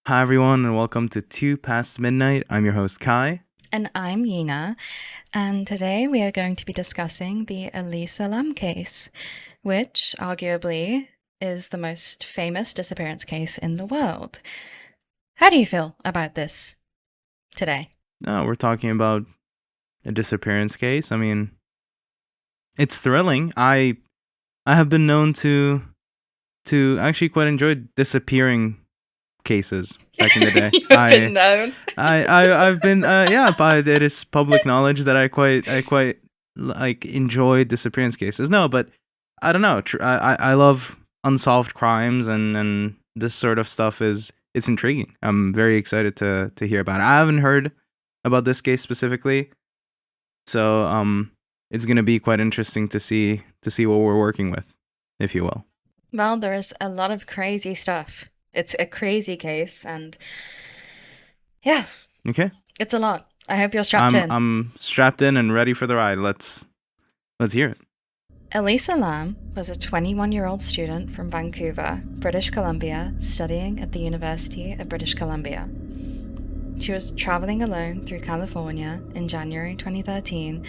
Hi, everyone, and welcome to Two Past Midnight. I'm your host, Kai. And I'm Yina, and today we are going to be discussing the Elisa Lam case, which arguably is the most famous disappearance case in the world. How do you feel about this today? We're talking about a disappearance case. I mean, it's thrilling. I have been known to actually quite enjoy disappearing cases back in the day. You've been known. I've been but it is public knowledge that I quite like enjoy disappearance cases. No, but I don't know. I love unsolved crimes, and this sort of stuff it's intriguing. I'm very excited to hear about it. I haven't heard about this case specifically, so it's gonna be quite interesting to see what we're working with, if you will. Well, there is a lot of crazy stuff. It's a crazy case, and yeah, Okay, it's a lot. I hope you're strapped I'm in. I'm strapped in and ready for the ride. Let's hear it. Elisa Lam was a 21-year-old student from Vancouver, British Columbia, studying at the University of British Columbia. She was traveling alone through California in January 2013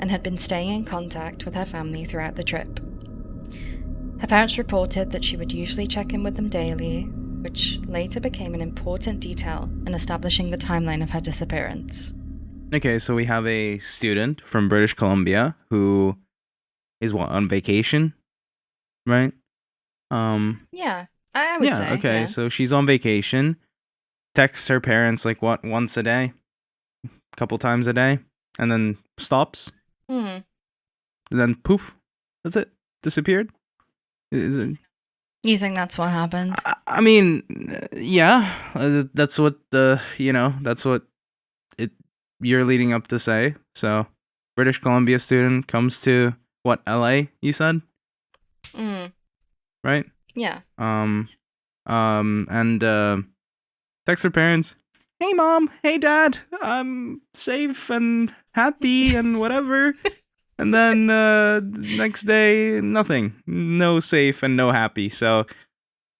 and had been staying in contact with her family throughout the trip. Her parents reported that she would usually check in with them daily, which later became an important detail in establishing the timeline of her disappearance. Okay, so we have a student from British Columbia who is on vacation, right? Yeah, I would Yeah, say, okay. yeah. So she's on vacation, texts her parents like what, once a day, couple times a day, and then stops, Hmm. and then poof, that's it. Disappeared. Is it- You think that's what happened? I mean, yeah, that's what that's what it you're leading up to say. So, British Columbia student comes to what, LA, you said, Hmm. right? Yeah. Um, and text her parents, "Hey mom, hey dad, I'm safe and happy and whatever." And then next day, nothing, no safe and no happy. So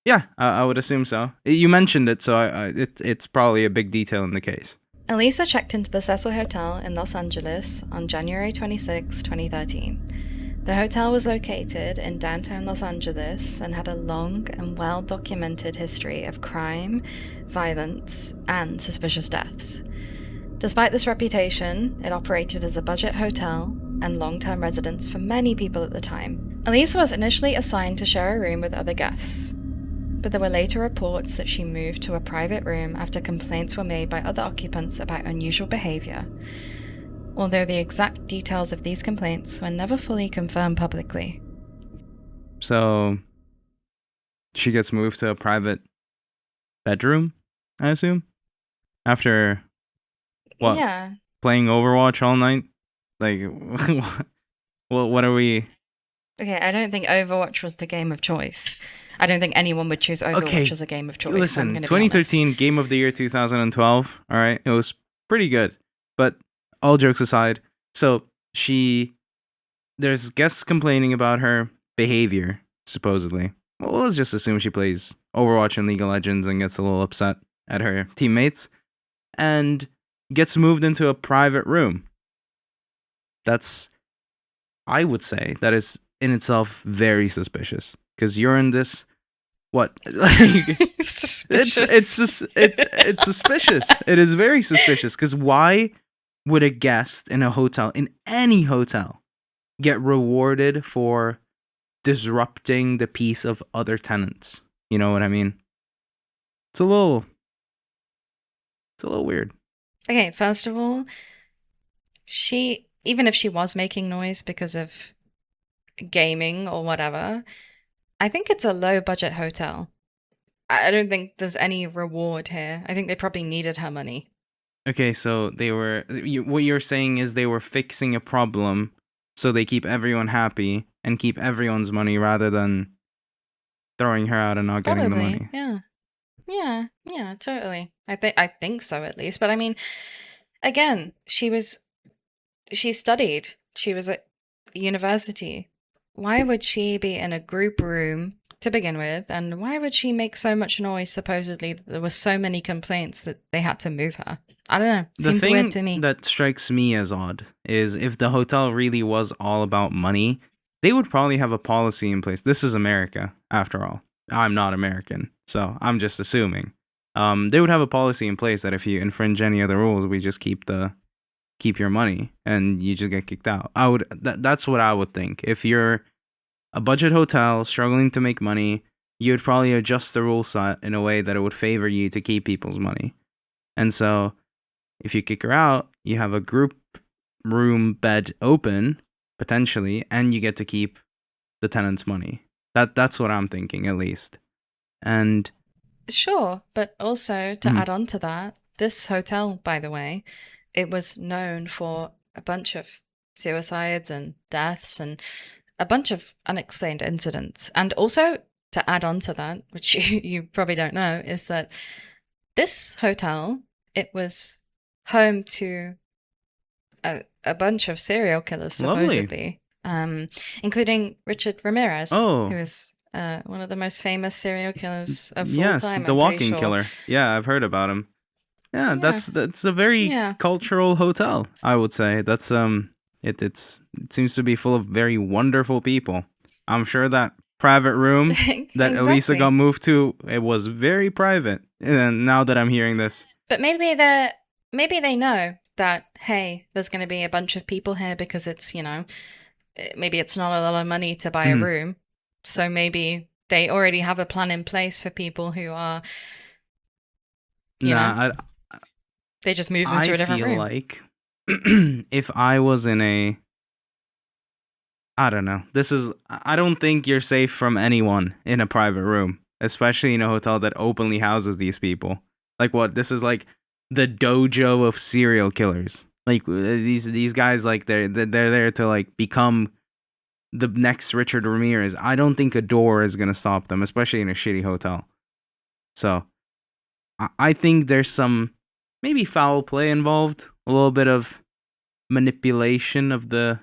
yeah, I would assume so. You mentioned it, so it's probably a big detail in the case. Elisa checked into the Cecil Hotel in Los Angeles on January 26, 2013. The hotel was located in downtown Los Angeles and had a long and well documented history of crime, violence, and suspicious deaths. Despite this reputation, it operated as a budget hotel and long term residence for many people at the time. Elisa was initially assigned to share a room with other guests, but there were later reports that she moved to a private room after complaints were made by other occupants about unusual behavior, although the exact details of these complaints were never fully confirmed publicly. So she gets moved to a private bedroom, I assume, after what, Yeah. playing Overwatch all night. Like, what are we? Okay, I don't think Overwatch was the game of choice. I don't think anyone would choose Overwatch Okay, as a game of choice, I'm listen, going to be honest. 2013 Game of the Year 2012. All right, it was pretty good, but all jokes aside, so she there's guests complaining about her behavior, supposedly. Well, let's just assume she plays Overwatch and League of Legends and gets a little upset at her teammates and gets moved into a private room. That's, I would say, that is in itself very suspicious because you're in this, what, like, Suspicious. it's suspicious. It is very suspicious because why would a guest in a hotel, in any hotel, get rewarded for disrupting the peace of other tenants? You know what I mean? It's a little it's a little weird. Okay, first of all, even if she was making noise because of gaming or whatever, I think it's a low budget hotel. I don't think there's any reward here. I think they probably needed her money. Okay, so what you're saying is they were fixing a problem so they keep everyone happy and keep everyone's money rather than throwing her out and not getting the Probably, money. yeah. Yeah, totally. I think so at least. But I mean, again, she studied. She was at university. Why would she be in a group room to begin with, and why would she make so much noise? Supposedly, there were so many complaints that they had to move her. I don't know. The Seems weird thing to me. that strikes me as odd is if the hotel really was all about money, they would probably have a policy in place. This is America, after all. I'm not American, so I'm just assuming. They would have a policy in place that if you infringe any of the rules, we just keep your money and you just get kicked out. That's what I would think. If you're a budget hotel struggling to make money, you would probably adjust the rule set in a way that it would favor you to keep people's money. And so if you kick her out, you have a group room bed open, potentially, and you get to keep the tenant's money. That's what I'm thinking, at least. And Sure, but also to add on to that, this hotel, by the way, it was known for a bunch of suicides and deaths and a bunch of unexplained incidents. And also to add on to that, which you probably don't know, is that this hotel, it was home to a bunch of serial killers, supposedly, including Richard Ramirez, who is one of the most famous serial killers of all time. Yes, the walking killer. Yeah, I've heard about him. Yeah, that's a very cultural hotel, I would say. That's it seems to be full of very wonderful people. I'm sure that private room that Elisa got moved to, it was very private. And now that I'm hearing this, but maybe they know that, hey, there's going to be a bunch of people here because it's, maybe it's not a lot of money to buy a room. So maybe they already have a plan in place for people who are, they just move them to a different room. I feel like if I was in I don't know. I don't think you're safe from anyone in a private room, especially in a hotel that openly houses these people. Like what? This is like the dojo of serial killers. Like these guys, like they're there to like become the next Richard Ramirez. I don't think a door is gonna stop them, especially in a shitty hotel. So I think there's some maybe foul play involved, a little bit of manipulation of the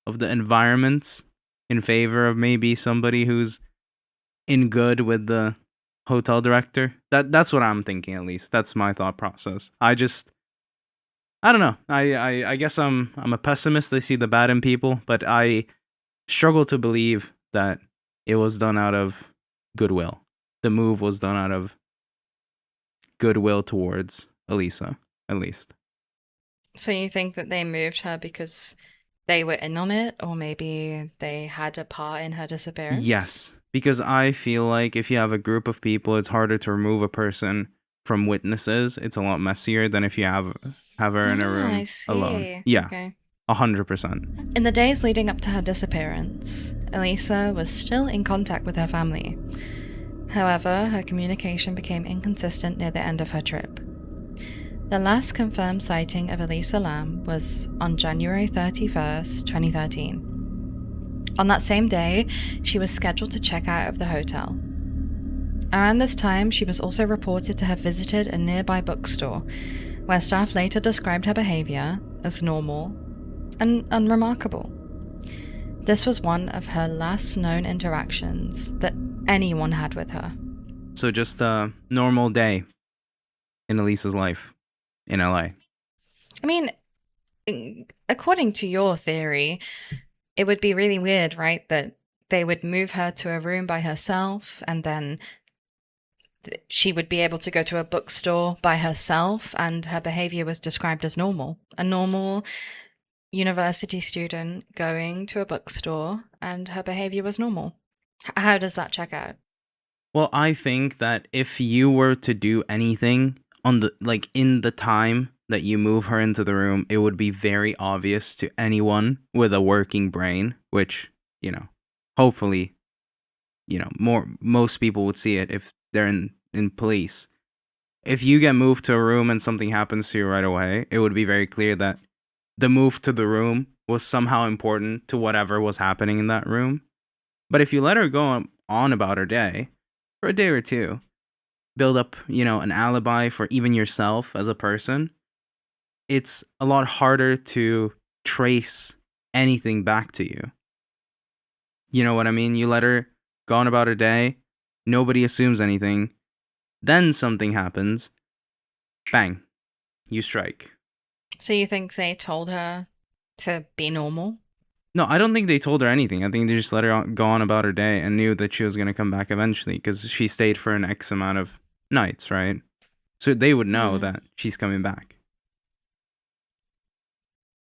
environments in favor of maybe somebody who's in good with the hotel director. That's what I'm thinking, at least. That's my thought process. I don't know. I guess I'm a pessimist. I see the bad in people, but I struggle to believe that it was done out of goodwill. The move was done out of goodwill towards Elisa, at least. So you think that they moved her because they were in on it, or maybe they had a part in her disappearance? Yes, because I feel like if you have a group of people, it's harder to remove a person from witnesses. It's a lot messier than if you have her in a room alone. Yeah, okay. 100%. In the days leading up to her disappearance, Elisa was still in contact with her family. However, her communication became inconsistent near the end of her trip. The last confirmed sighting of Elisa Lam was on January 31st, 2013. On that same day, she was scheduled to check out of the hotel. Around this time, she was also reported to have visited a nearby bookstore, where staff later described her behavior as normal and unremarkable. This was one of her last known interactions that anyone had with her. So just a normal day in Elisa's life in LA. I mean, according to your theory, it would be really weird, right? That they would move her to a room by herself and then she would be able to go to a bookstore by herself and her behavior was described as normal. A normal university student going to a bookstore and her behavior was normal. How does that check out? Well, I think that if you were to do anything in the time that you move her into the room, it would be very obvious to anyone with a working brain, which, hopefully, most people would see it if they're in police. If you get moved to a room and something happens to you right away, it would be very clear that the move to the room was somehow important to whatever was happening in that room. But if you let her go on about her day, for a day or two, build up, an alibi for even yourself as a person, it's a lot harder to trace anything back to you. You know what I mean? You let her gone about her day. Nobody assumes anything. Then something happens. Bang. You strike. So you think they told her to be normal? No, I don't think they told her anything. I think they just let her go on about her day and knew that she was going to come back eventually because she stayed for an X amount of nights, right? So they would know that she's coming back.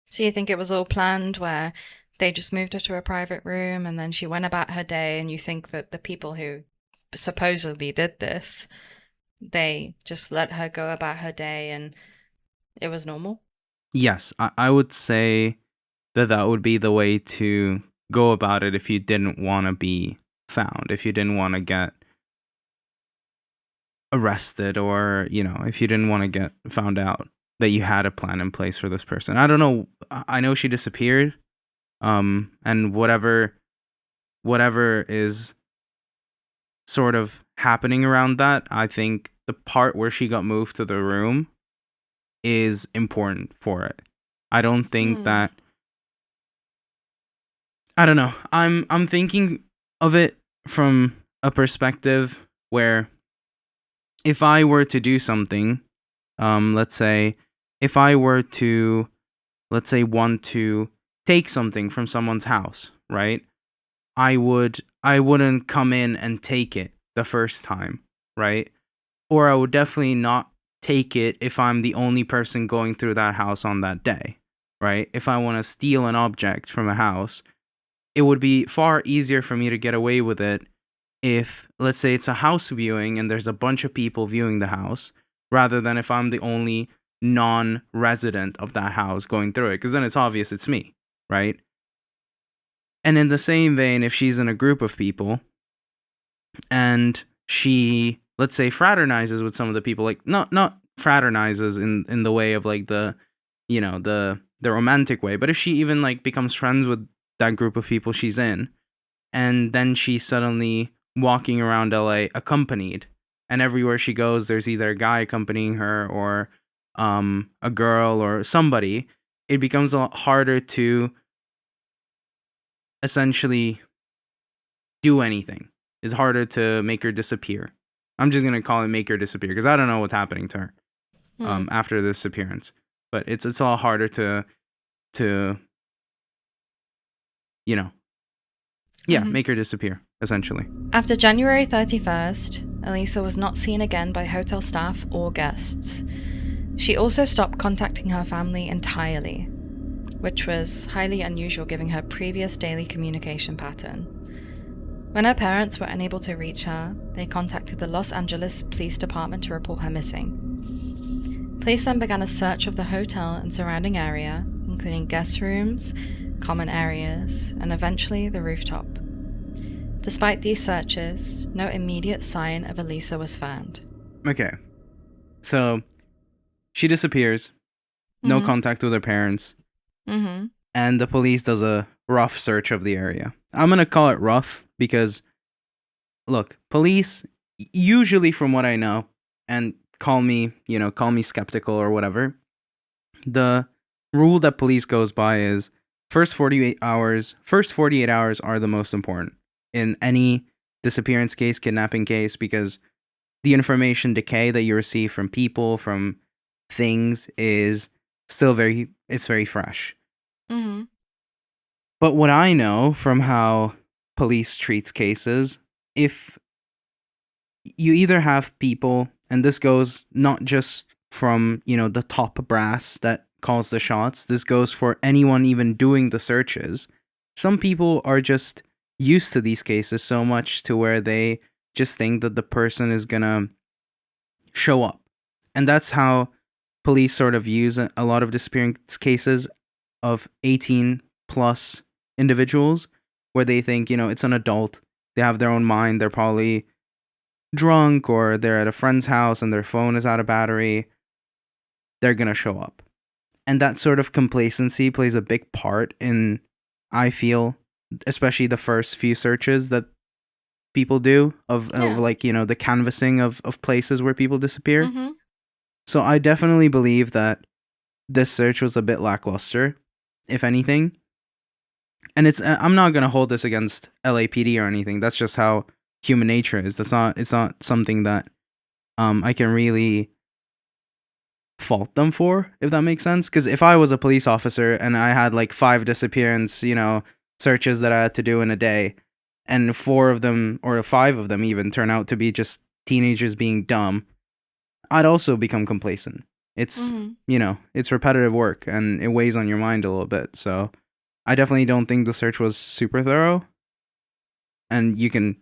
So you think it was all planned where they just moved her to a private room and then she went about her day, and you think that the people who supposedly did this, they just let her go about her day and it was normal? Yes, I would say that would be the way to go about it if you didn't want to be found, if you didn't want to get arrested, or, if you didn't want to get found out that you had a plan in place for this person. I don't know. I know she disappeared. And whatever is sort of happening around that, I think the part where she got moved to the room is important for it. I don't think that, I don't know. I'm thinking of it from a perspective where if I were to do something, let's say if I were to, want to take something from someone's house, right? I wouldn't come in and take it the first time, right? Or I would definitely not take it if I'm the only person going through that house on that day, right? If I want to steal an object from a house, it would be far easier for me to get away with it if, let's say, it's a house viewing and there's a bunch of people viewing the house, rather than if I'm the only non-resident of that house going through it, because then it's obvious it's me, right? And in the same vein, if she's in a group of people and she, let's say, fraternizes with some of the people, like not fraternizes in the way of like the romantic way, but if she even like becomes friends with that group of people she's in, and then she's suddenly walking around LA accompanied, and everywhere she goes there's either a guy accompanying her or a girl or somebody, it becomes a lot harder to essentially do anything. It's harder to make her disappear. I'm just going to call it make her disappear because I don't know what's happening to her after this disappearance. But it's a lot harder to make her disappear, essentially. After January 31st, Elisa was not seen again by hotel staff or guests. She also stopped contacting her family entirely, which was highly unusual given her previous daily communication pattern. When her parents were unable to reach her, they contacted the Los Angeles Police Department to report her missing. Police then began a search of the hotel and surrounding area, including guest rooms, common areas, and eventually the rooftop. Despite these searches, no immediate sign of Elisa was found. Okay. So, she disappears, no contact with her parents, and the police does a rough search of the area. I'm going to call it rough because, look, police, usually from what I know, and call me skeptical or whatever, the rule that police goes by is first 48 hours are the most important in any disappearance case, kidnapping case, because the information decay that you receive from people, from things, is still very fresh. But what I know from how police treats cases, if you either have people, and this goes not just from, the top brass that calls the shots, this goes for anyone even doing the searches. Some people are just used to these cases so much to where they just think that the person is gonna show up. And that's how police sort of use a lot of disappearance cases of 18 plus individuals, where they think, it's an adult, they have their own mind, they're probably drunk or they're at a friend's house and their phone is out of battery, they're gonna show up. And that sort of complacency plays a big part in, I feel, especially the first few searches that people do of like, the canvassing of places where people disappear. So I definitely believe that this search was a bit lackluster, if anything. And I'm not gonna hold this against LAPD or anything. That's just how human nature is. It's not something that I can really fault them for, if that makes sense. Because if I was a police officer and I had like 5 disappearance, searches that I had to do in a day, and 4 of them or 5 of them even turn out to be just teenagers being dumb, I'd also become complacent. It's it's repetitive work and it weighs on your mind a little bit. So I definitely don't think the search was super thorough. And you can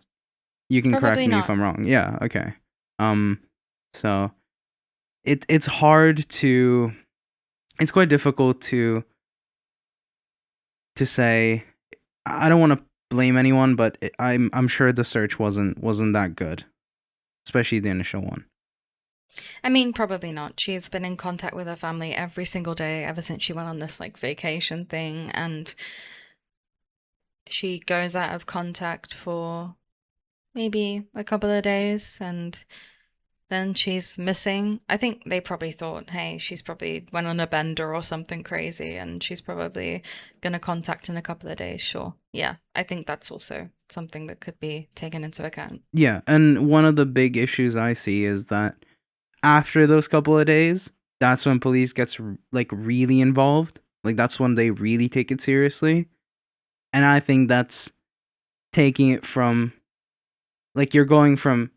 correct Probably me not. if I'm wrong. Yeah, okay. So it's hard to it's quite difficult to say. I don't want to blame anyone, but I'm sure the search wasn't that good, especially the initial one. I mean, probably not. She's been in contact with her family every single day ever since she went on this like vacation thing, and she goes out of contact for maybe a couple of days, and then she's missing. I think they probably thought, hey, she's probably went on a bender or something crazy, and she's probably gonna contact in a couple of days. Sure. Yeah, I think that's also something that could be taken into account. Yeah, and one of the big issues I see is that after those couple of days, that's when police gets like really involved. Like that's when they really take it seriously. And I think that's taking it from like you're going from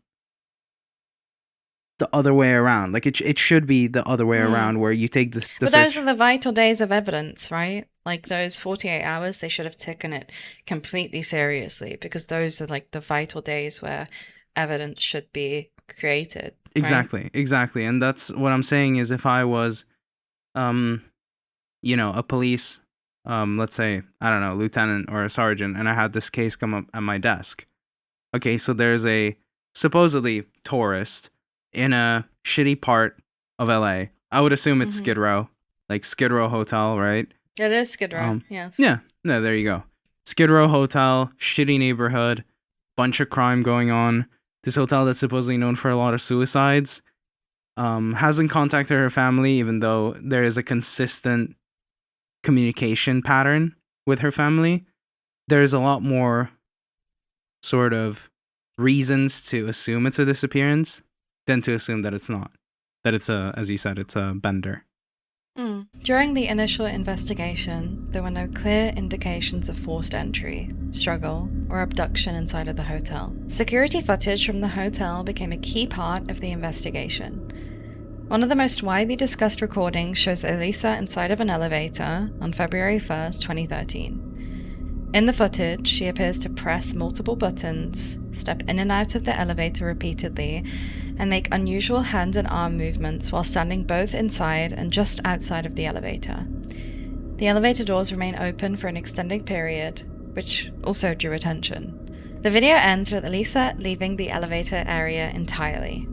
the other way around. Like it should be the other way around where you take the But search. those are the vital days of evidence, right? Like those 48 hours, they should have taken it completely seriously because those are like the vital days where evidence should be created. Exactly, exactly. And that's what I'm saying is if I was a police let's say, I don't know, lieutenant or a sergeant, and I had this case come up at my desk. Okay, so there's a supposedly tourist in a shitty part of LA. I would assume it's Skid Row, like Skid Row Hotel, right? It is Skid Row, yes. Yeah, no, there you go. Skid Row Hotel, shitty neighborhood, bunch of crime going on. This hotel that's supposedly known for a lot of suicides hasn't contacted her family, even though there is a consistent communication pattern with her family. There's a lot more sort of reasons to assume it's a disappearance than to assume that it's not. That it's as you said, it's a bender. During the initial investigation, there were no clear indications of forced entry, struggle, or abduction inside of the hotel. Security footage from the hotel became a key part of the investigation. One of the most widely discussed recordings shows Elisa inside of an elevator on February 1st, 2013. In the footage, she appears to press multiple buttons, step in and out of the elevator repeatedly, and make unusual hand and arm movements while standing both inside and just outside of the elevator. The elevator doors remain open for an extended period, which also drew attention. The video ends with Elisa leaving the elevator area entirely.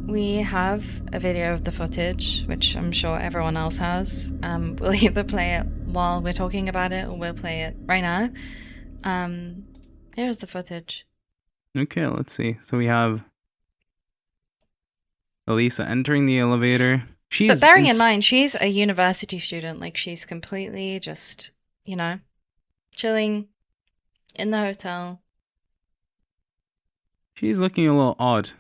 We have a video of the footage, which I'm sure everyone else has. We'll either play it while we're talking about it, or we'll play it right now. Here's the footage. Okay, let's see. So we have Elisa entering the elevator. But bearing in mind, she's a university student. Like, she's completely just, chilling in the hotel. She's looking a little odd.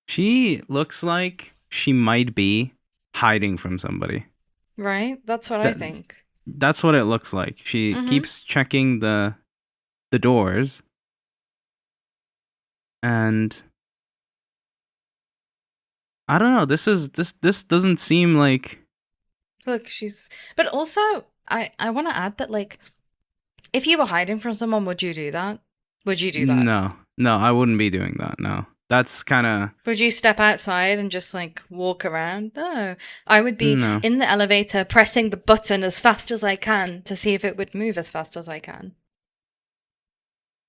She looks like she might be hiding from somebody. Right? That's what I think. That's what it looks like. She keeps checking the doors. And I don't know, this doesn't seem like... Look, but also I want to add that, like, if you were hiding from someone, would you do that? Would you do that? No, I wouldn't be doing that. No. That's kind of... Would you step outside and just, like, walk around? No. I would be in the elevator pressing the button as fast as I can to see if it would move as fast as I can.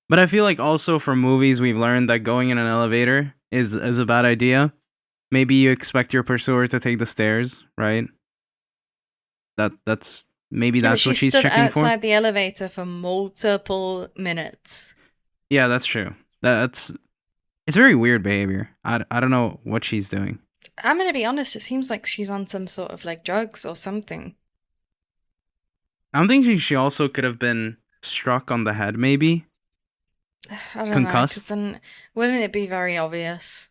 But I feel like also from movies we've learned that going in an elevator is a bad idea. Maybe you expect your pursuer to take the stairs, right? That's maybe that's what she's checking for. She stood outside the elevator for multiple minutes. Yeah, that's true. That's It's very weird behavior. I don't know what she's doing. I'm gonna be honest, it seems like she's on some sort of like drugs or something. I'm thinking she also could have been struck on the head, maybe I don't know, because concussed. then wouldn't it be very obvious?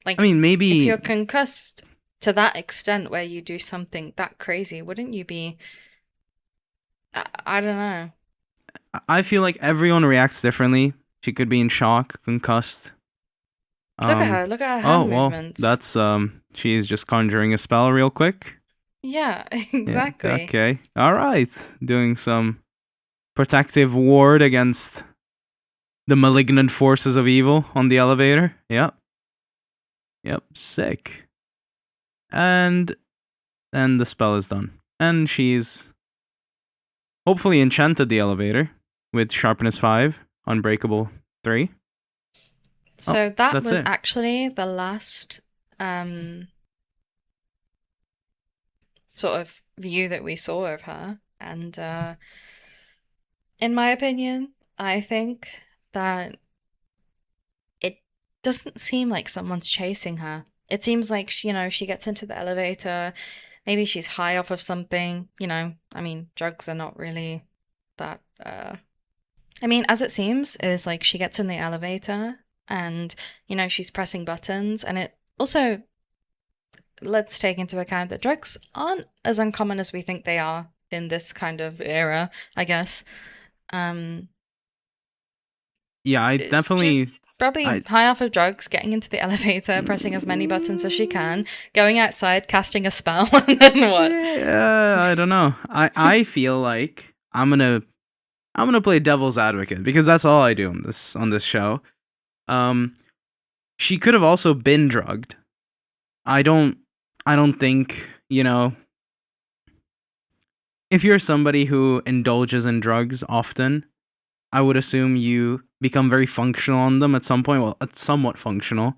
I Like, mean, if maybe. you're concussed to that extent where you do something that crazy, wouldn't you be? I don't know. I feel like everyone reacts differently. She could be in shock, concussed. Look at Um. her. Look at her Oh hand well, movements. that's She's just conjuring a spell real quick. Yeah, Yeah. exactly. Okay. All right. Doing some protective ward against the malignant forces of evil on the elevator. Yep. Yep. Sick. And then the spell is done, and she's hopefully enchanted the elevator with sharpness 5, unbreakable 3. Oh, So that that's was it. actually the last um sort of view that we saw of her. And in my opinion, I think that it doesn't seem like someone's chasing her. It seems like she gets into the elevator. Maybe she's high off of something. I mean, drugs are not really that. I mean, as it seems, is like she gets in the elevator and she's pressing buttons, and it also, let's take into account that drugs aren't as uncommon as we think they are in this kind of era, I guess. Um, Yeah, I she's definitely. probably I high off of drugs, getting into the elevator, pressing as many buttons as she can, going outside, casting a spell, and then what? Yeah, I don't know. I feel like I'm gonna play devil's advocate because that's all I do on this show. Um, she could have also been drugged. I don't I don't think, if you're somebody who indulges in drugs often, I would assume you become very functional on them at some point. Well, it's somewhat functional.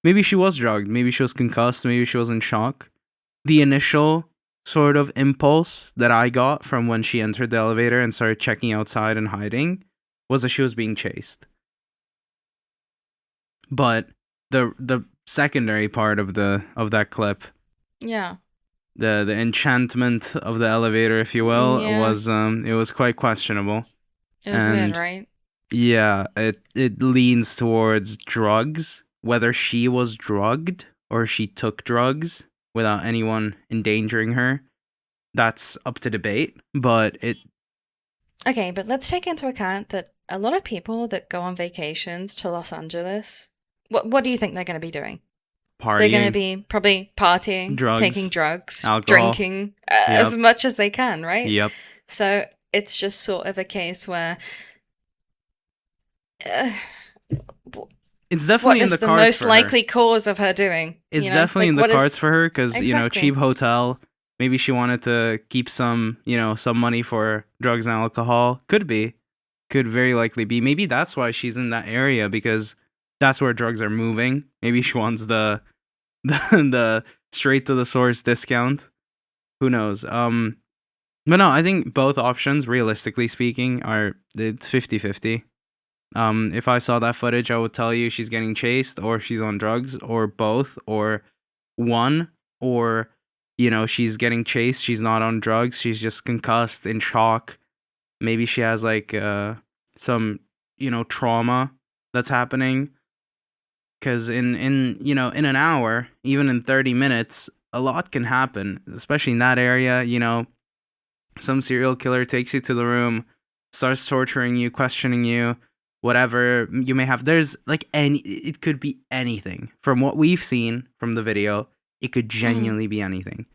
Maybe she was drugged. Maybe she was concussed. Maybe she was in shock. The initial sort of impulse that I got from when she entered the elevator and started checking outside and hiding was that she was being chased. But the secondary part of that clip, Yeah. the enchantment of the elevator, if you will, Yeah. was it was quite questionable. It was weird, And right? yeah, it leans towards drugs. Whether she was drugged or she took drugs without anyone endangering her, that's up to debate. But it Okay, but let's take into account that a lot of people that go on vacations to Los Angeles, what do you think they're going to be doing? They're going to partying, be probably partying, taking drugs, drugs, alcohol. drinking as Yep, much as they can, right? yep. So it's just sort of a case where uh, It's what definitely in is the the cards most for her. likely cause of her doing? It's definitely in Like the what cards is for her because cheap exactly? hotel. Maybe she wanted to keep some some money for drugs and alcohol. Could very likely be. Maybe that's why she's in that area because that's where drugs are moving. Maybe she wants the straight to the source discount. Who knows? But no, I think both options, realistically speaking, are it's 50-50. If I saw that footage, I would tell you she's getting chased, or she's on drugs, or both, or one, or she's getting chased. She's not on drugs. She's just concussed, in shock. Maybe she has like some trauma that's happening. Because in an hour, even in 30 minutes, a lot can happen, especially in that area. Some serial killer takes you to the room, starts torturing you, questioning you, whatever you may have. There's like it could be anything. From what we've seen from the video, it could Mm, genuinely be anything.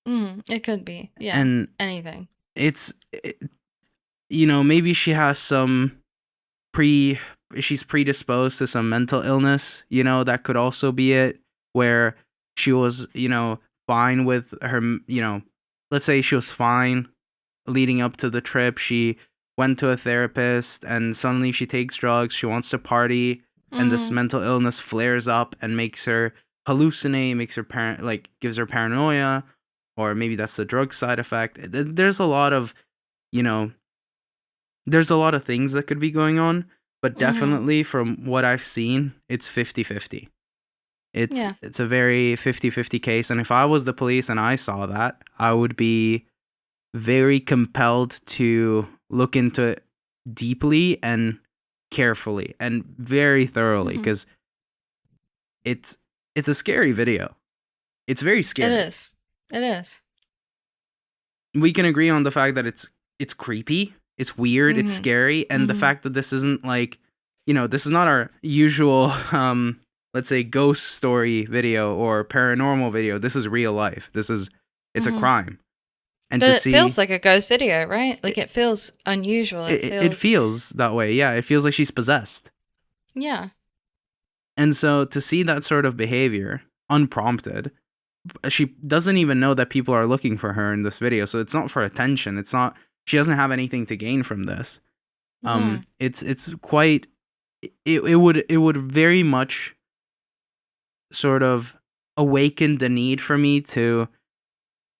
it could be, yeah, And anything. it's, maybe she has some pre, she's predisposed to some mental illness, that could also be it, where she was, fine with her, let's say she was fine leading up to the trip. She went to a therapist and suddenly she takes drugs. She wants to party, and this Mm-hmm. mental illness flares up and makes her hallucinate, makes her gives her paranoia, or maybe that's the drug side effect. There's a lot of, you know, there's a lot of things that could be going on. but definitely from what I've seen, it's 50-50. Yeah. It's a very 50-50 case, and if I was the police and I saw that, I would be very compelled to look into it deeply and carefully and very thoroughly, because it's a scary video. It's very scary. It is. We can agree on the fact that it's creepy, it's weird, it's scary, and the fact that this isn't like, this is not our usual let's say ghost story video or paranormal video. This is real life. It's a crime. And but to it see, feels like a ghost video, right? Like it feels unusual. It feels that way. Yeah, it feels like she's possessed. Yeah. And so to see that sort of behavior unprompted, she doesn't even know that people are looking for her in this video. So it's not for attention. It's not, she doesn't have anything to gain from this. It's quite, it would very much sort of awaken the need for me to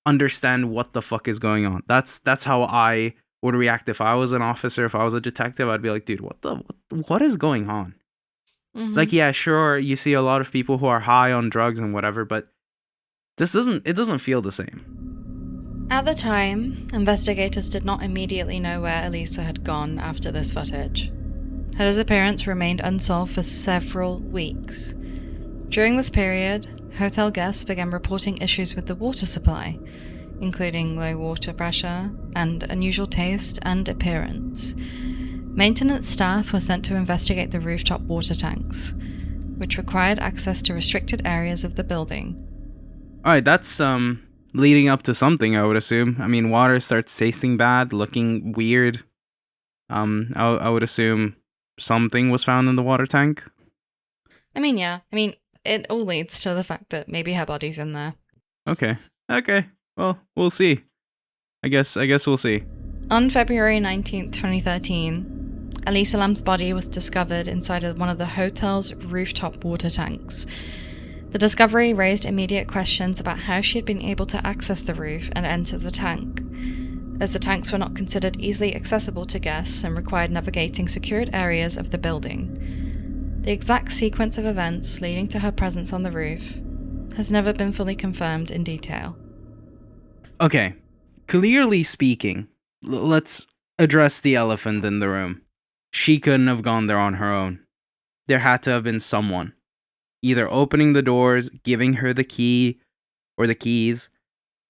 understand what the fuck is going on. That's how I would react if I was an officer, if I was a detective. I'd be like, dude, what is going on? Like, yeah, sure, you see a lot of people who are high on drugs and whatever, but it doesn't feel the same. At the time, investigators did not immediately know where Elisa had gone after this footage. Her disappearance remained unsolved for several weeks. During this period, hotel guests began reporting issues with the water supply, including low water pressure and unusual taste and appearance. Maintenance staff were sent to investigate the rooftop water tanks, which required access to restricted areas of the building. Alright, that's leading up to something, I would assume. I mean, water starts tasting bad, looking weird. I would assume something was found in the water tank. I mean, yeah. It all leads to the fact that maybe her body's in there. Okay. Well, we'll see. I guess we'll see. On February 19th, 2013, Elisa Lam's body was discovered inside of one of the hotel's rooftop water tanks. The discovery raised immediate questions about how she had been able to access the roof and enter the tank, as the tanks were not considered easily accessible to guests and required navigating secured areas of the building. The exact sequence of events leading to her presence on the roof has never been fully confirmed in detail. Okay, clearly speaking, let's address the elephant in the room. She couldn't have gone there on her own. There had to have been someone, either opening the doors, giving her the key or the keys.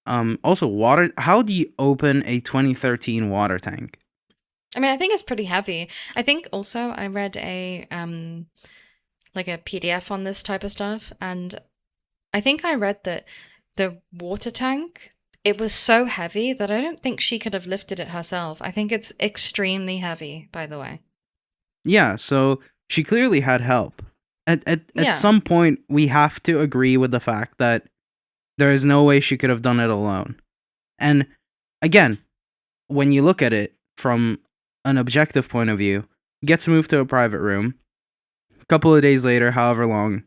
Also, water. How do you open a 2013 water tank? I think it's pretty heavy. I think also I read a PDF on this type of stuff, and I think I read that the water tank, it was so heavy that I don't think she could have lifted it herself. I think it's extremely heavy, by the way. Yeah, so she clearly had help. At some point, we have to agree with the fact that there is no way she could have done it alone. And again, when you look at it from an objective point of view, gets moved to a private room. A couple of days later, however long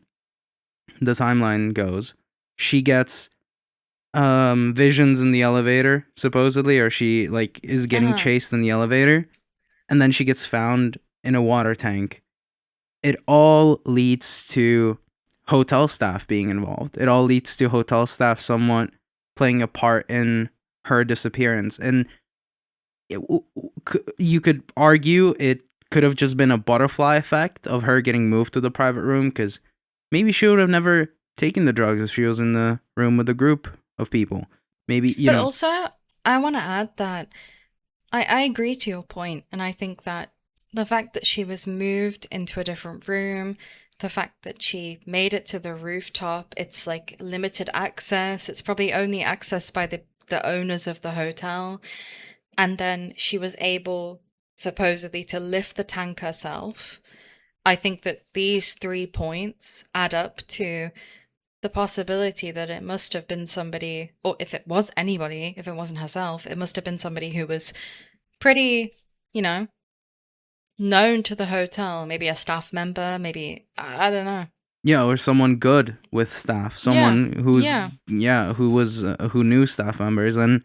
the timeline goes, she gets visions in the elevator, supposedly, or she is getting chased in the elevator, and then she gets found in a water tank. It all leads to hotel staff being involved. It all leads to hotel staff somewhat playing a part in her disappearance. And you could argue it could have just been a butterfly effect of her getting moved to the private room, because maybe she would have never taken the drugs if she was in the room with a group of people. Maybe, But also, I want to add that I agree to your point, and I think that the fact that she was moved into a different room, the fact that she made it to the rooftop, it's limited access. It's probably only accessed by the owners of the hotel. And then she was able, supposedly, to lift the tank herself. I think that these 3 points add up to the possibility that it must have been somebody, or if it was anybody, if it wasn't herself, it must have been somebody who was pretty, known to the hotel. Maybe a staff member, maybe, I don't know. Yeah, or someone good with staff. Someone who knew staff members. And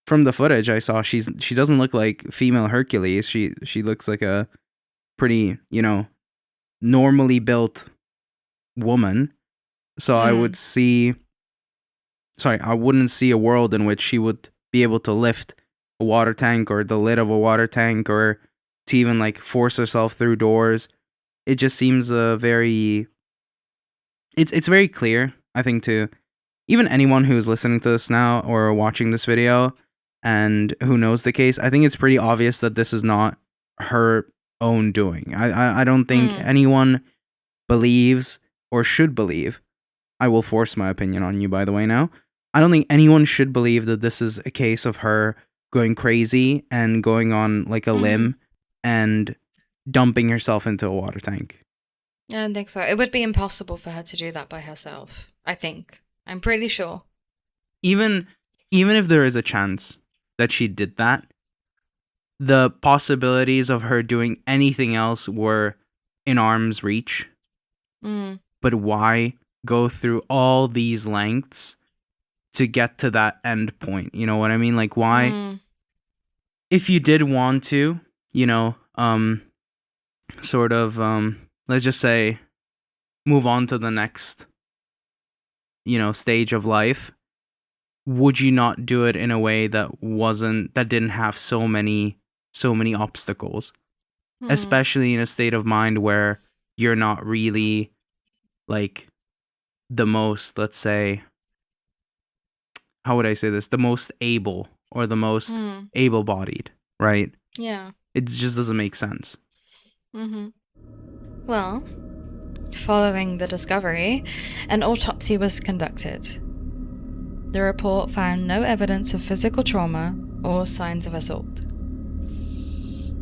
from the footage I saw, she doesn't look like female Hercules. She looks like a pretty, normally built woman. So I wouldn't see a world in which she would be able to lift a water tank or the lid of a water tank, or to even like force herself through doors. It just seems it's very clear, I think, to even anyone who's listening to this now or watching this video and who knows the case. I think it's pretty obvious that this is not her own doing. I don't think anyone believes or should believe. I will force my opinion on you, by the way, now. I don't think anyone should believe that this is a case of her going crazy and going on like a limb and dumping herself into a water tank. I don't think so. It would be impossible for her to do that by herself, I think. I'm pretty sure. Even if there is a chance that she did that, the possibilities of her doing anything else were in arm's reach. But why go through all these lengths to get to that end point? You know what I mean? Like, why? If you did want to, let's just say, move on to the next, stage of life, would you not do it in a way that didn't have so many obstacles, especially in a state of mind where you're not really like the most, let's say, how would I say this? The most able or the most able-bodied, right? Yeah. It just doesn't make sense. Well, following the discovery, an autopsy was conducted. The report found no evidence of physical trauma or signs of assault.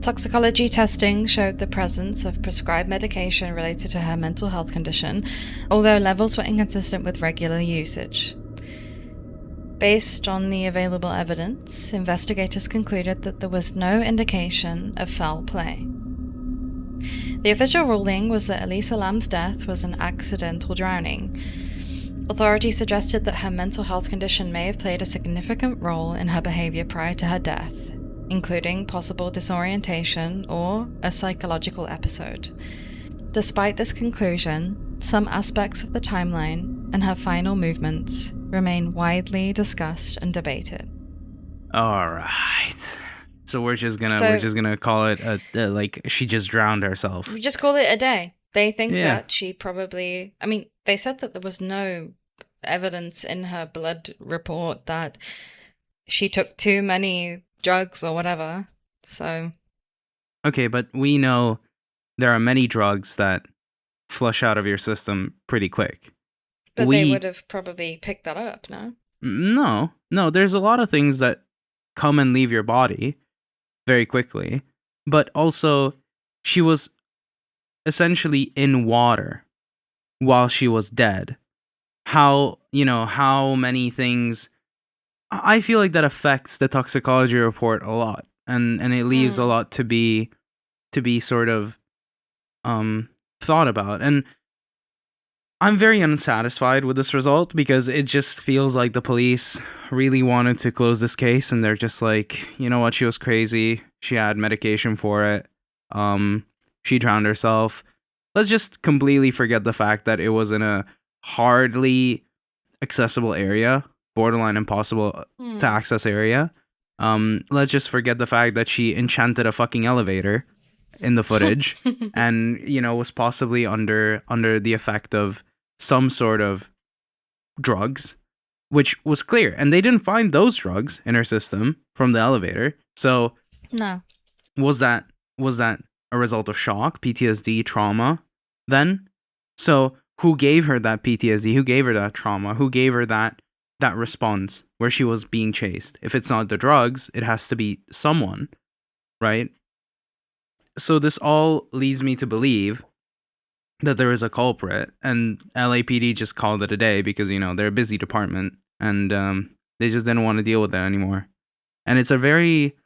Toxicology testing showed the presence of prescribed medication related to her mental health condition, although levels were inconsistent with regular usage. Based on the available evidence, investigators concluded that there was no indication of foul play. The official ruling was that Elisa Lam's death was an accidental drowning. Authorities suggested that her mental health condition may have played a significant role in her behavior prior to her death, including possible disorientation or a psychological episode. Despite this conclusion, some aspects of the timeline and her final movements remain widely discussed and debated. All right. So we're just gonna call it like she just drowned herself. We just call it a day. They think that she probably, they said that there was no evidence in her blood report that she took too many drugs or whatever. So. Okay, but we know there are many drugs that flush out of your system pretty quick. But they would have probably picked that up, no? No. There's a lot of things that come and leave your body very quickly. But also, she was essentially in water while she was dead. How many things... I feel like that affects the toxicology report a lot. And it leaves a lot to be sort of thought about. And I'm very unsatisfied with this result because it just feels like the police really wanted to close this case, and they're just like, you know what, she was crazy. She had medication for it. She drowned herself. Let's just completely forget the fact that it was in a hardly accessible area, borderline impossible to access area. Let's just forget the fact that she enchanted a fucking elevator in the footage and, was possibly under the effect of some sort of drugs, which was clear. And they didn't find those drugs in her system from the elevator. So no. Was that a result of shock, PTSD, trauma then? So who gave her that PTSD? Who gave her that trauma? Who gave her that response where she was being chased? If it's not the drugs, it has to be someone, right? So this all leads me to believe that there is a culprit, and LAPD just called it a day because, they're a busy department, and they just didn't want to deal with it anymore. And it's a very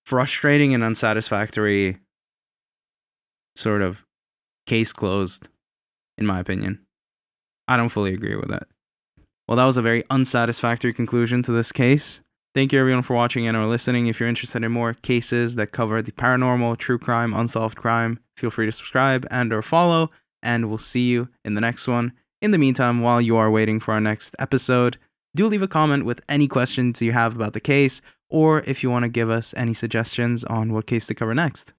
frustrating and unsatisfactory sort of case closed, in my opinion. I don't fully agree with it. Well, that was a very unsatisfactory conclusion to this case. Thank you everyone for watching and or listening. If you're interested in more cases that cover the paranormal, true crime, unsolved crime, feel free to subscribe and or follow, and we'll see you in the next one. In the meantime, while you are waiting for our next episode, do leave a comment with any questions you have about the case, or if you want to give us any suggestions on what case to cover next.